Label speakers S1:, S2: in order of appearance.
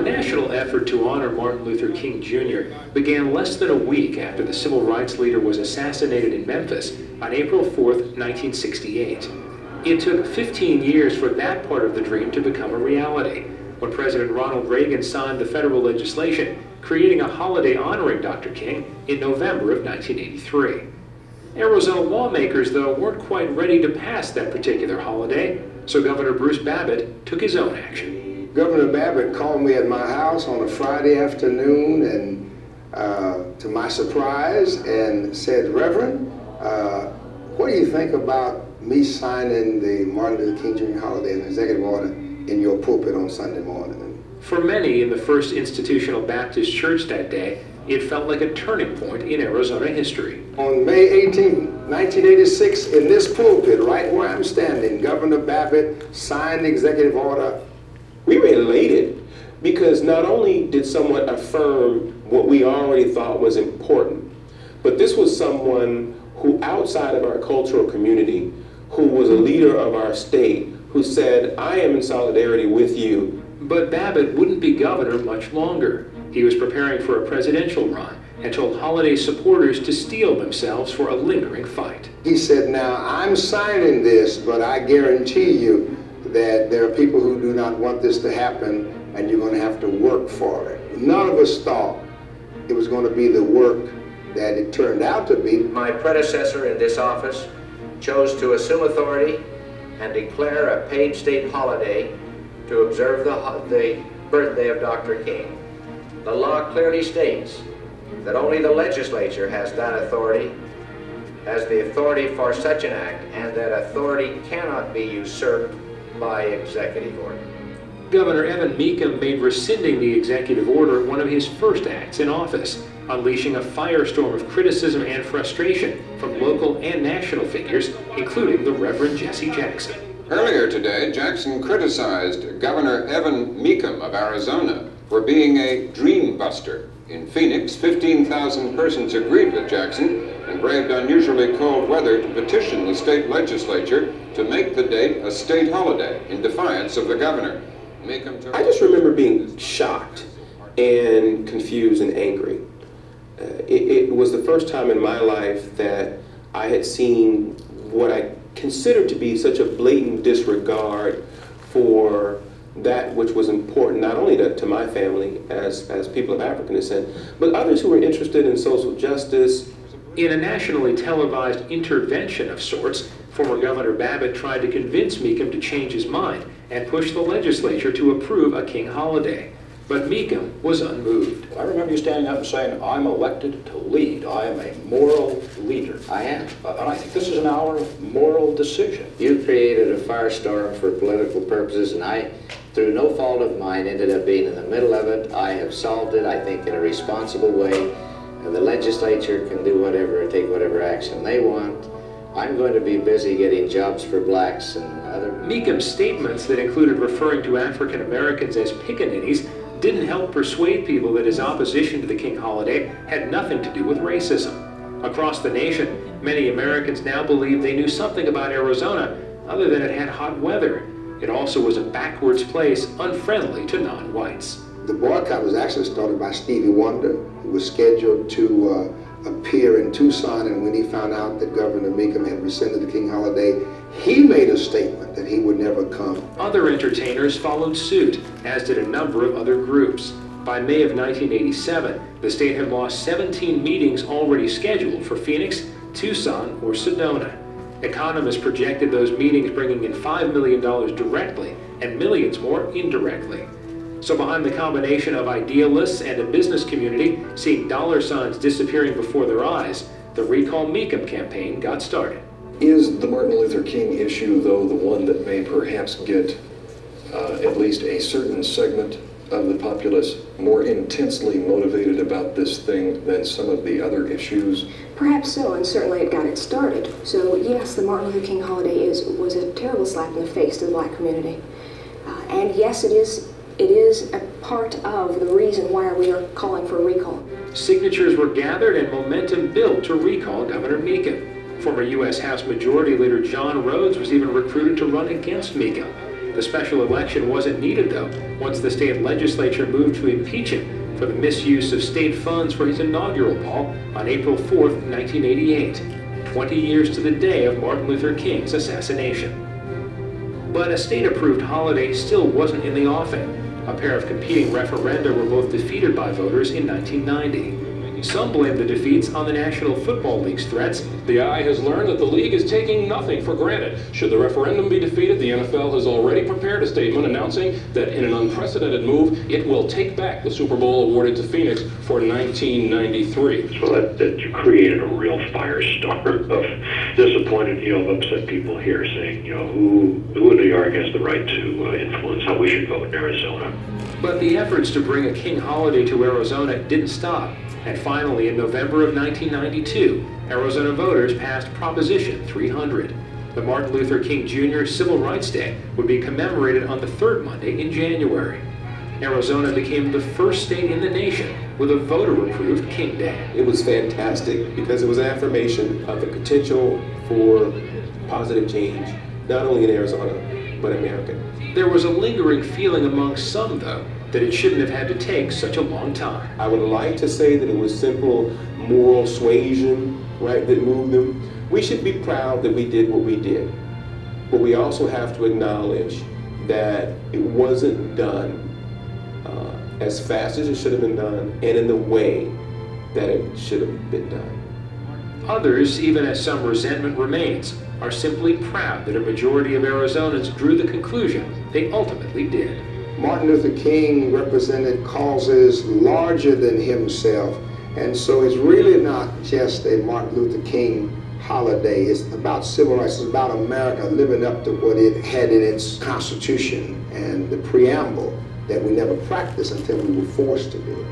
S1: national effort to honor Martin Luther King Jr. began less than a week after the civil rights leader was assassinated in Memphis on April 4, 1968. It took 15 years for that part of the dream to become a reality, when President Ronald Reagan signed the federal legislation creating a holiday honoring Dr. King in November of 1983. Arizona lawmakers, though, weren't quite ready to pass that particular holiday, so Governor Bruce Babbitt took his own action.
S2: Governor Babbitt called me at my house on a Friday afternoon, and to my surprise, and said, "Reverend, what do you think about me signing the Martin Luther King Jr. holiday as an executive order in your pulpit on Sunday morning?"
S1: For many in the First Institutional Baptist Church that day, it felt like a turning point in Arizona history.
S2: On May 18, 1986, in this pulpit, right where I'm standing, Governor Babbitt signed the executive order.
S3: We were elated because not only did someone affirm what we already thought was important, but this was someone who, outside of our cultural community, who was a leader of our state, who said, "I am in solidarity with you."
S1: But Babbitt wouldn't be governor much longer. He was preparing for a presidential run and told holiday supporters to steel themselves for a lingering fight.
S2: He said, "Now, I'm signing this, but I guarantee you that there are people who do not want this to happen, and you're going to have to work for it." None of us thought it was going to be the work that it turned out to be.
S4: My predecessor in this office chose to assume authority and declare a paid state holiday to observe the birthday of Dr. King. The law clearly states that only the legislature has that authority, has the authority for such an act, and that authority cannot be usurped by executive order.
S1: Governor Evan Mecham made rescinding the executive order one of his first acts in office, unleashing a firestorm of criticism and frustration from local and national figures, including the Reverend Jesse Jackson.
S5: Earlier today, Jackson criticized Governor Evan Mecham of Arizona for being a dream buster. In Phoenix, 15,000 persons agreed with Jackson and braved unusually cold weather to petition the state legislature to make the date a state holiday in defiance of the governor.
S3: I just remember being shocked and confused and angry. It was the first time in my life that I had seen what I considered to be such a blatant disregard for that which was important, not only to my family as people of African descent, but others who were interested in social justice.
S1: In a nationally televised intervention of sorts, former Governor Babbitt tried to convince Mecham to change his mind and push the legislature to approve a King holiday. But Mecham was unmoved.
S6: I remember you standing up and saying, "I'm elected to lead. I am a moral leader."
S4: I am.
S6: And I think this is an hour of moral decision.
S4: You created a firestorm for political purposes, and I, through no fault of mine, ended up being in the middle of it. I have solved it, I think, in a responsible way. And the legislature can do whatever, take whatever action they want. I'm going to be busy getting jobs for blacks and other...
S1: Mecham's statements that included referring to African Americans as pickaninnies didn't help persuade people that his opposition to the King holiday had nothing to do with racism. Across the nation, many Americans now believe they knew something about Arizona other than it had hot weather. It also was a backwards place, unfriendly to non-whites.
S2: The boycott was actually started by Stevie Wonder, who was scheduled to appear in Tucson, and when he found out that Governor Mecham had rescinded the King holiday, he made a statement that he would never come.
S1: Other entertainers followed suit, as did a number of other groups. By May of 1987, the state had lost 17 meetings already scheduled for Phoenix, Tucson, or Sedona. Economists projected those meetings bringing in $5 million directly and millions more indirectly. So behind the combination of idealists and a business community seeing dollar signs disappearing before their eyes, the Recall Mecham campaign got started.
S7: Is the Martin Luther King issue, though, the one that may perhaps get at least a certain segment of the populace more intensely motivated about this thing than some of the other issues?
S8: Perhaps so, and certainly it got it started. So yes, the Martin Luther King holiday was a terrible slap in the face to the black community. And yes, it is a part of the reason why we are calling for a recall.
S1: Signatures were gathered and momentum built to recall Governor Mecham. Former U.S. House Majority Leader John Rhodes was even recruited to run against Mecham. The special election wasn't needed, though, once the state legislature moved to impeach him for the misuse of state funds for his inaugural ball on April 4th, 1988, 20 years to the day of Martin Luther King's assassination. But a state-approved holiday still wasn't in the offing. A pair of competing referenda were both defeated by voters in 1990. Some blame the defeats on the National Football League's threats.
S9: The eye has learned that the league is taking nothing for granted. Should the referendum be defeated, the NFL has already prepared a statement announcing that in an unprecedented move, it will take back the Super Bowl awarded to Phoenix for 1993.
S10: So that created a real firestorm of disappointed, of upset people here saying, who in New York has the right to influence how we should vote in Arizona.
S1: But the efforts to bring a King holiday to Arizona didn't stop. And finally, in November of 1992, Arizona voters passed Proposition 300. The Martin Luther King Jr. Civil Rights Day would be commemorated on the third Monday in January. Arizona became the first state in the nation with a voter-approved King Day.
S3: It was fantastic because it was an affirmation of the potential for positive change, not only in Arizona, but America.
S1: There was a lingering feeling among some, though, that it shouldn't have had to take such a long time.
S3: I would like to say that it was simple moral suasion, right, that moved them. We should be proud that we did what we did. But we also have to acknowledge that it wasn't done as fast as it should have been done and in the way that it should have been done.
S1: Others, even as some resentment remains, are simply proud that a majority of Arizonans drew the conclusion they ultimately did.
S2: Martin Luther King represented causes larger than himself, and so it's really not just a Martin Luther King holiday. It's about civil rights. It's about America living up to what it had in its Constitution and the preamble that we never practiced until we were forced to do it.